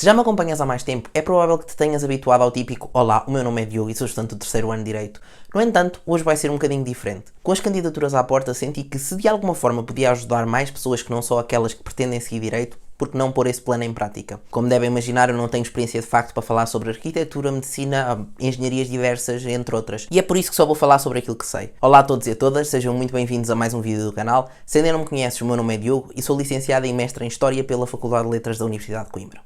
Se já me acompanhas há mais tempo, é provável que te tenhas habituado ao típico "Olá, o meu nome é Diogo e sou estudante do terceiro ano de Direito". No entanto, hoje vai ser um bocadinho diferente. Com as candidaturas à porta, senti que se de alguma forma podia ajudar mais pessoas que não só aquelas que pretendem seguir Direito, porque não pôr esse plano em prática. Como devem imaginar, eu não tenho experiência de facto para falar sobre arquitetura, medicina, engenharias diversas, entre outras. E é por isso que só vou falar sobre aquilo que sei. Olá a todos e a todas, sejam muito bem-vindos a mais um vídeo do canal. Se ainda não me conheces, o meu nome é Diogo e sou licenciado e mestre em História pela Faculdade de Letras da Universidade de Coimbra.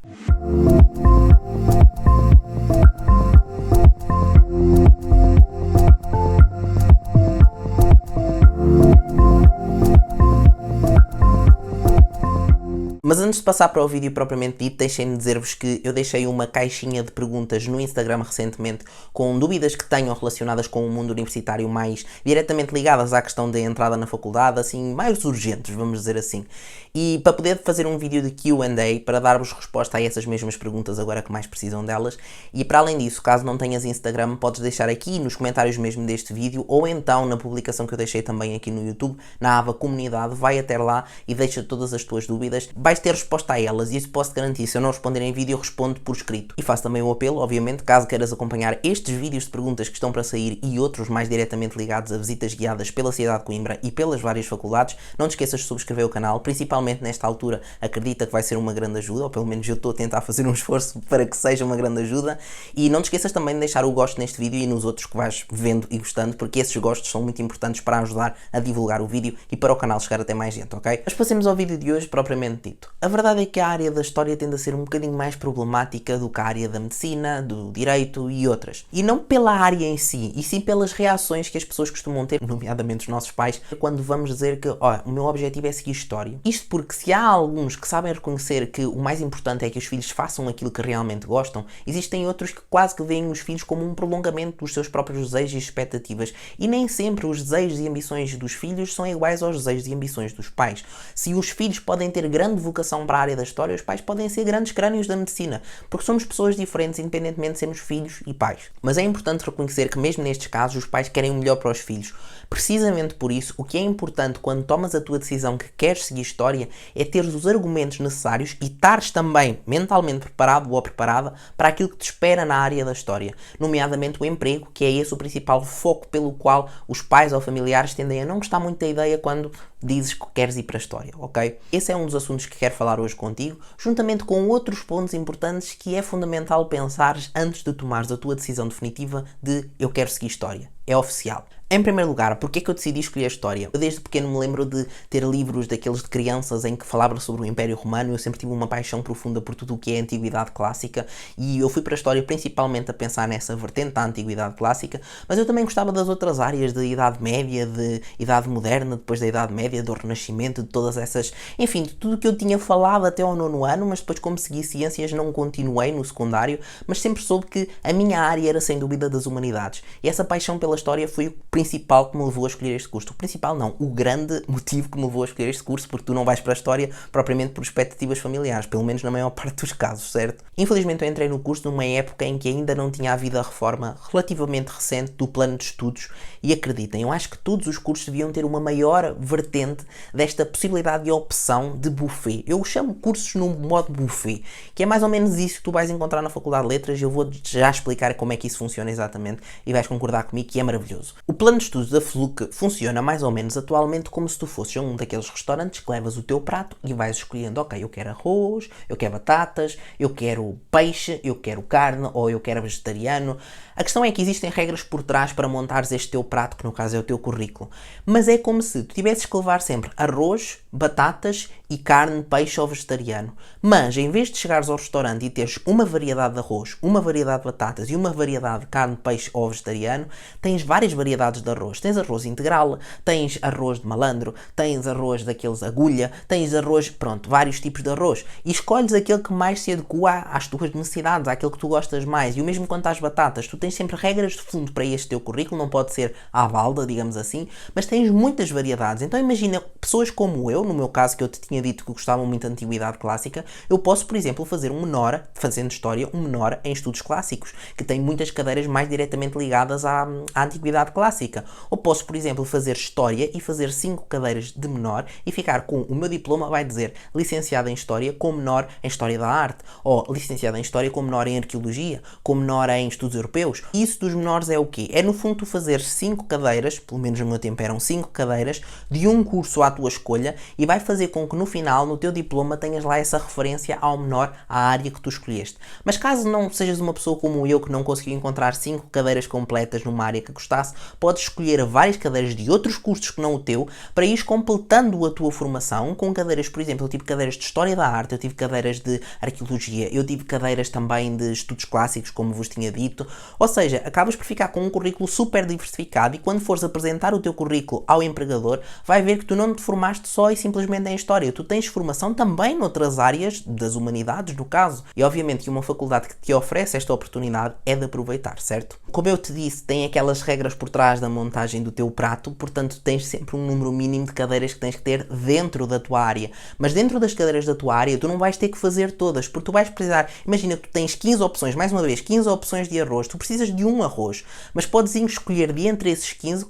Mas antes de passar para o vídeo propriamente dito, deixem-me dizer-vos que eu deixei uma caixinha de perguntas no Instagram recentemente com dúvidas que tenham relacionadas com o mundo universitário mais diretamente ligadas à questão da entrada na faculdade, assim, mais urgentes, vamos dizer assim. E para poder fazer um vídeo de Q&A para dar-vos resposta a essas mesmas perguntas agora que mais precisam delas. E para além disso, caso não tenhas Instagram, podes deixar aqui nos comentários mesmo deste vídeo ou então na publicação que eu deixei também aqui no YouTube, na aba Comunidade, vai até lá e deixa todas as tuas dúvidas. Vais ter resposta a elas e isso posso garantir. Se eu não responder em vídeo, eu respondo por escrito. E faço também um apelo, obviamente, caso queiras acompanhar estes vídeos de perguntas que estão para sair e outros mais diretamente ligados a visitas guiadas pela cidade de Coimbra e pelas várias faculdades, não te esqueças de subscrever o canal, principalmente nesta altura. Acredita que vai ser uma grande ajuda, ou pelo menos eu estou a tentar fazer um esforço para que seja uma grande ajuda. E não te esqueças também de deixar o gosto neste vídeo e nos outros que vais vendo e gostando, porque esses gostos são muito importantes para ajudar a divulgar o vídeo e para o canal chegar até mais gente, ok? Mas passemos ao vídeo de hoje propriamente dito. A verdade é que a área da história tende a ser um bocadinho mais problemática do que a área da medicina, do direito e outras. E não pela área em si, e sim pelas reações que as pessoas costumam ter, nomeadamente os nossos pais, quando vamos dizer que, o meu objetivo é seguir história. Isto porque se há alguns que sabem reconhecer que o mais importante é que os filhos façam aquilo que realmente gostam, existem outros que quase que veem os filhos como um prolongamento dos seus próprios desejos e expectativas. E nem sempre os desejos e ambições dos filhos são iguais aos desejos e ambições dos pais. Se os filhos podem ter grande vocação para a área da história, os pais podem ser grandes crânios da medicina, porque somos pessoas diferentes independentemente de sermos filhos e pais. Mas é importante reconhecer que mesmo nestes casos os pais querem o melhor para os filhos. Precisamente por isso, o que é importante quando tomas a tua decisão que queres seguir história é teres os argumentos necessários e estares também mentalmente preparado ou preparada para aquilo que te espera na área da história, nomeadamente o emprego, que é esse o principal foco pelo qual os pais ou familiares tendem a não gostar muito da ideia quando dizes que queres ir para a história, ok? Esse é um dos assuntos que quero falar hoje contigo, juntamente com outros pontos importantes que é fundamental pensares antes de tomares a tua decisão definitiva de eu quero seguir história. É oficial. Em primeiro lugar, porque é que eu decidi escolher a história? Eu desde pequeno me lembro de ter livros daqueles de crianças em que falavam sobre o Império Romano. Eu sempre tive uma paixão profunda por tudo o que é a Antiguidade Clássica e eu fui para a história principalmente a pensar nessa vertente da Antiguidade Clássica, mas eu também gostava das outras áreas de Idade Média, de Idade Moderna, depois da Idade Média, do Renascimento, de todas essas... Enfim, de tudo o que eu tinha falado até ao 9º ano, mas depois como segui ciências não continuei no secundário, mas sempre soube que a minha área era sem dúvida das humanidades. E essa paixão pela história foi o principal que me levou a escolher este curso. O principal não, o grande motivo que me levou a escolher este curso, porque tu não vais para a história propriamente por expectativas familiares, pelo menos na maior parte dos casos, certo? Infelizmente eu entrei no curso numa época em que ainda não tinha havido a reforma relativamente recente do plano de estudos e acreditem, eu acho que todos os cursos deviam ter uma maior vertente desta possibilidade de opção de buffet. Eu chamo cursos no modo buffet, que é mais ou menos isso que tu vais encontrar na Faculdade de Letras e eu vou já explicar como é que isso funciona exatamente e vais concordar comigo que é maravilhoso. O plano de estudos da FLUC funciona mais ou menos atualmente como se tu fosses a um daqueles restaurantes que levas o teu prato e vais escolhendo, ok, eu quero arroz, eu quero batatas, eu quero peixe, eu quero carne ou eu quero vegetariano. A questão é que existem regras por trás para montares este teu prato, que no caso é o teu currículo. Mas é como se tu tivesses que levar sempre arroz, batatas e carne, peixe ou vegetariano. Mas em vez de chegares ao restaurante e teres uma variedade de arroz, uma variedade de batatas e uma variedade de carne, peixe ou vegetariano, tens várias variedades de arroz. Tens arroz integral, tens arroz de malandro, tens arroz daqueles agulha, tens arroz, pronto, vários tipos de arroz. E escolhes aquele que mais se adequa às tuas necessidades, àquele que tu gostas mais. E o mesmo quanto às batatas, tu tens sempre regras de fundo para este teu currículo, não pode ser à balda, digamos assim, mas tens muitas variedades. Então imagina pessoas como eu, no meu caso, que eu te tinha dito que gostava muito de Antiguidade Clássica, eu posso, por exemplo, fazer um menor, fazendo História, um menor em Estudos Clássicos, que tem muitas cadeiras mais diretamente ligadas à Antiguidade Clássica. Ou posso, por exemplo, fazer História e fazer 5 cadeiras de menor e ficar com o meu diploma, vai dizer licenciado em História com menor em História da Arte, ou licenciado em História com menor em Arqueologia, com menor em Estudos Europeus. E isso dos menores é o quê? É no fundo tu fazer 5 cadeiras, pelo menos no meu tempo eram 5 cadeiras, de um curso à tua escolha e vai fazer com que no final, no teu diploma, tenhas lá essa referência ao menor, à área que tu escolheste. Mas caso não sejas uma pessoa como eu que não conseguiu encontrar 5 cadeiras completas numa área que gostasse, podes escolher várias cadeiras de outros cursos que não o teu para ires completando a tua formação com cadeiras, por exemplo, eu tive cadeiras de História da Arte, eu tive cadeiras de Arqueologia, eu tive cadeiras também de Estudos Clássicos, como vos tinha dito, ou seja, acabas por ficar com um currículo super diversificado e quando fores apresentar o teu currículo ao empregador, vai ver que tu não te formaste só e simplesmente em História, tu tens formação também noutras áreas das humanidades, no caso, e obviamente que uma faculdade que te oferece esta oportunidade é de aproveitar, certo? Como eu te disse, tem aquelas regras por trás da montagem do teu prato, portanto tens sempre um número mínimo de cadeiras que tens que ter dentro da tua área, mas dentro das cadeiras da tua área tu não vais ter que fazer todas, porque tu vais precisar, imagina que tu tens 15 opções, mais uma vez, 15 opções de arroz, tu precisas de um arroz, mas podes escolher de entre esses 15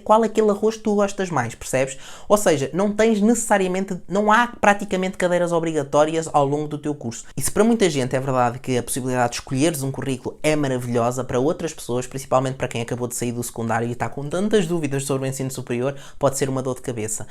qual aquele arroz que tu gostas mais, percebes? Ou seja, não tens necessariamente, não há praticamente cadeiras obrigatórias ao longo do teu curso. E se para muita gente é verdade que a possibilidade de escolheres um currículo é maravilhosa, para outras pessoas, principalmente para quem acabou de sair do secundário e está com tantas dúvidas sobre o ensino superior, pode ser uma dor de cabeça.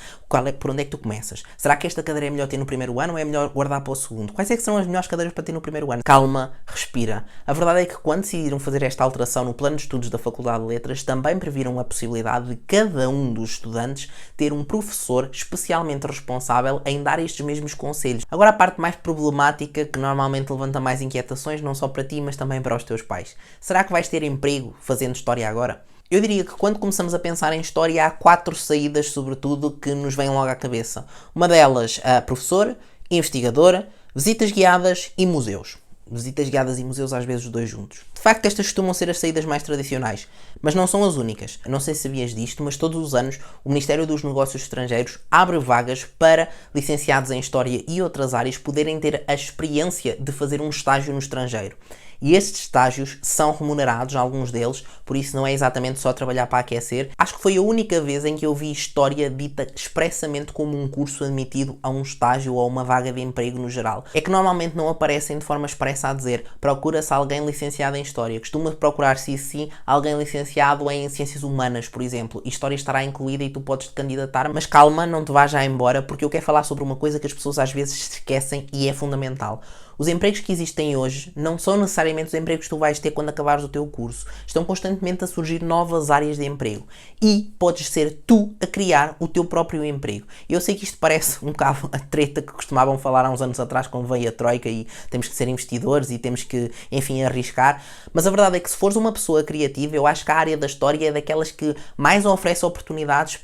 Por onde é que tu começas? Será que esta cadeira é melhor ter no primeiro ano ou é melhor guardar para o segundo? Quais é que são as melhores cadeiras para ter no primeiro ano? Calma, respira. A verdade é que quando decidiram fazer esta alteração no plano de estudos da Faculdade de Letras, também previram a possibilidade de cada um dos estudantes ter um professor especialmente responsável em dar estes mesmos conselhos. Agora a parte mais problemática, que normalmente levanta mais inquietações, não só para ti, mas também para os teus pais. Será que vais ter emprego fazendo História agora? Eu diria que quando começamos a pensar em História há 4 saídas, sobretudo, que nos vêm logo à cabeça. Uma delas, a professor, investigadora, visitas guiadas e museus. Visitas guiadas e museus, às vezes os dois juntos. De facto, estas costumam ser as saídas mais tradicionais, mas não são as únicas. Não sei se sabias disto, mas todos os anos o Ministério dos Negócios Estrangeiros abre vagas para licenciados em História e outras áreas poderem ter a experiência de fazer um estágio no estrangeiro. E estes estágios são remunerados, alguns deles, por isso não é exatamente só trabalhar para aquecer. Acho que foi a única vez em que eu vi História dita expressamente como um curso admitido a um estágio ou a uma vaga de emprego no geral. É que normalmente não aparecem de forma expressa a dizer procura-se alguém licenciado em História. Costuma procurar-se sim alguém licenciado em Ciências Humanas, por exemplo. E História estará incluída e tu podes te candidatar, mas calma, não te vá já embora, porque eu quero falar sobre uma coisa que as pessoas às vezes se esquecem e é fundamental. Os empregos que existem hoje não são necessariamente os empregos que tu vais ter quando acabares o teu curso. Estão constantemente a surgir novas áreas de emprego. E podes ser tu a criar o teu próprio emprego. Eu sei que isto parece um bocado a treta que costumavam falar há uns anos atrás quando veio a Troika e temos que ser investidores e temos que, enfim, arriscar. Mas a verdade é que se fores uma pessoa criativa, eu acho que a área da História é daquelas que mais oferece oportunidades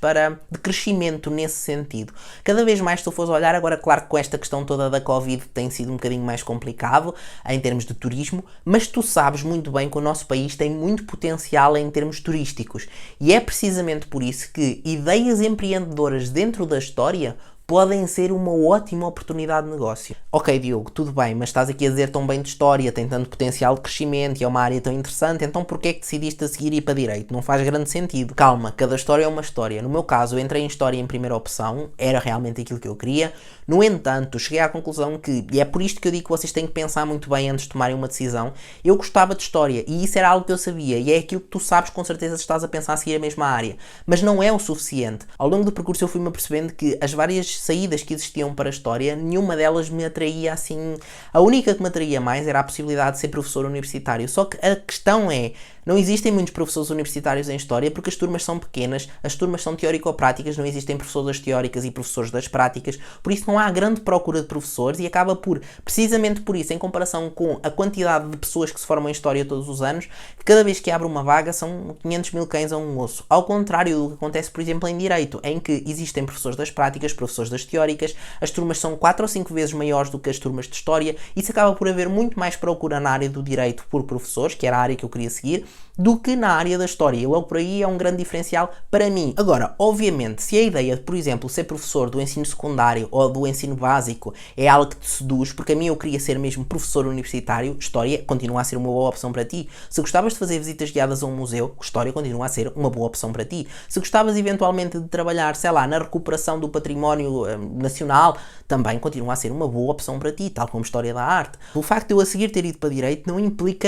de crescimento nesse sentido. Cada vez mais se tu fores olhar, agora claro que com esta questão toda da Covid tem sido um bocadinho mais complicado em termos de turismo, mas tu sabes muito bem que o nosso país tem muito potencial em termos turísticos e é precisamente por isso que ideias empreendedoras dentro da História podem ser uma ótima oportunidade de negócio. Ok, Diogo, tudo bem, mas estás aqui a dizer tão bem de História, tem tanto potencial de crescimento e é uma área tão interessante, então porquê é que decidiste a seguir e ir para Direito? Não faz grande sentido. Calma, cada história é uma história. No meu caso, eu entrei em História em primeira opção, era realmente aquilo que eu queria. No entanto, cheguei à conclusão que, e é por isto que eu digo que vocês têm que pensar muito bem antes de tomarem uma decisão, eu gostava de História e isso era algo que eu sabia e é aquilo que tu sabes com certeza se estás a pensar a seguir a mesma área. Mas não é o suficiente. Ao longo do percurso eu fui-me apercebendo que as várias saídas que existiam para a História, nenhuma delas me atraía assim. A única que me atraía mais era a possibilidade de ser professor universitário. Só que a questão é, não existem muitos professores universitários em História porque as turmas são pequenas, as turmas são teórico-práticas, não existem professores teóricas e professores das práticas, por isso não há grande procura de professores e acaba por, precisamente por isso, em comparação com a quantidade de pessoas que se formam em História todos os anos, que cada vez que abre uma vaga são 500 mil cães a um osso. Ao contrário do que acontece, por exemplo, em Direito, em que existem professores das práticas, professores das teóricas, as turmas são 4 ou 5 vezes maiores do que as turmas de História, e isso acaba por haver muito mais procura na área do Direito por professores, que era a área que eu queria seguir, do que na área da história. E logo por aí é um grande diferencial para mim. Agora, obviamente, se a ideia de, por exemplo, ser professor do ensino secundário ou do ensino básico é algo que te seduz, porque a mim eu queria ser mesmo professor universitário, história continua a ser uma boa opção para ti. Se gostavas de fazer visitas guiadas a um museu, história continua a ser uma boa opção para ti. Se gostavas eventualmente de trabalhar, sei lá, na recuperação do património nacional, também continua a ser uma boa opção para ti, tal como história da arte. O facto de eu a seguir ter ido para direito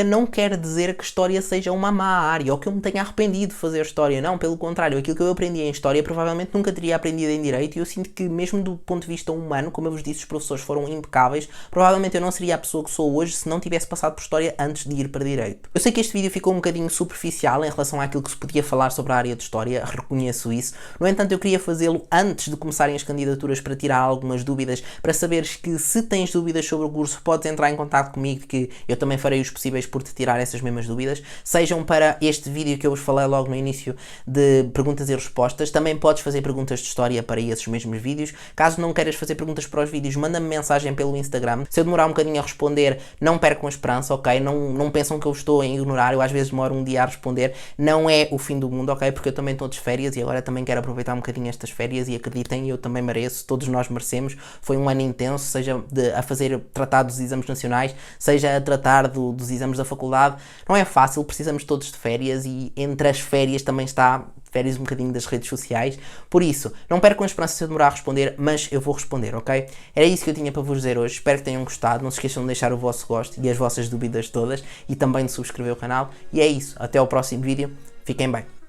não quer dizer que história seja uma má área ou que eu me tenha arrependido de fazer história. Não, pelo contrário, aquilo que eu aprendi em história provavelmente nunca teria aprendido em direito, e eu sinto que mesmo do ponto de vista humano, como eu vos disse, os professores foram impecáveis. Provavelmente eu não seria a pessoa que sou hoje se não tivesse passado por história antes de ir para direito. Eu sei que este vídeo ficou um bocadinho superficial em relação àquilo que se podia falar sobre a área de história, reconheço isso. No entanto, eu queria fazê-lo antes de começarem as candidaturas para tirar algumas dúvidas, para saberes que se tens dúvidas sobre o curso, podes entrar em contato comigo, que eu também farei os possíveis por te tirar essas mesmas dúvidas, sejam para este vídeo que eu vos falei logo no início de perguntas e respostas. Também podes fazer perguntas de história para esses mesmos vídeos. Caso não queiras fazer perguntas para os vídeos, manda-me mensagem pelo Instagram. Se eu demorar um bocadinho a responder, não percam a esperança, ok? Não pensam que eu estou a ignorar, eu às vezes demoro um dia a responder, não é o fim do mundo, ok? Porque eu também estou de férias e agora também quero aproveitar um bocadinho estas férias, e acreditem, eu também mereço, todos nós merecemos. Foi um ano intenso, seja a fazer tratar dos exames nacionais, seja a tratar dos exames da faculdade. Não é fácil, precisamos todos de férias, e entre as férias também está férias um bocadinho das redes sociais. Por isso, não percam a esperança se eu demorar a responder, mas eu vou responder, ok? Era isso que eu tinha para vos dizer hoje, espero que tenham gostado, não se esqueçam de deixar o vosso gosto e as vossas dúvidas todas, e também de subscrever o canal, e é isso, até ao próximo vídeo, fiquem bem.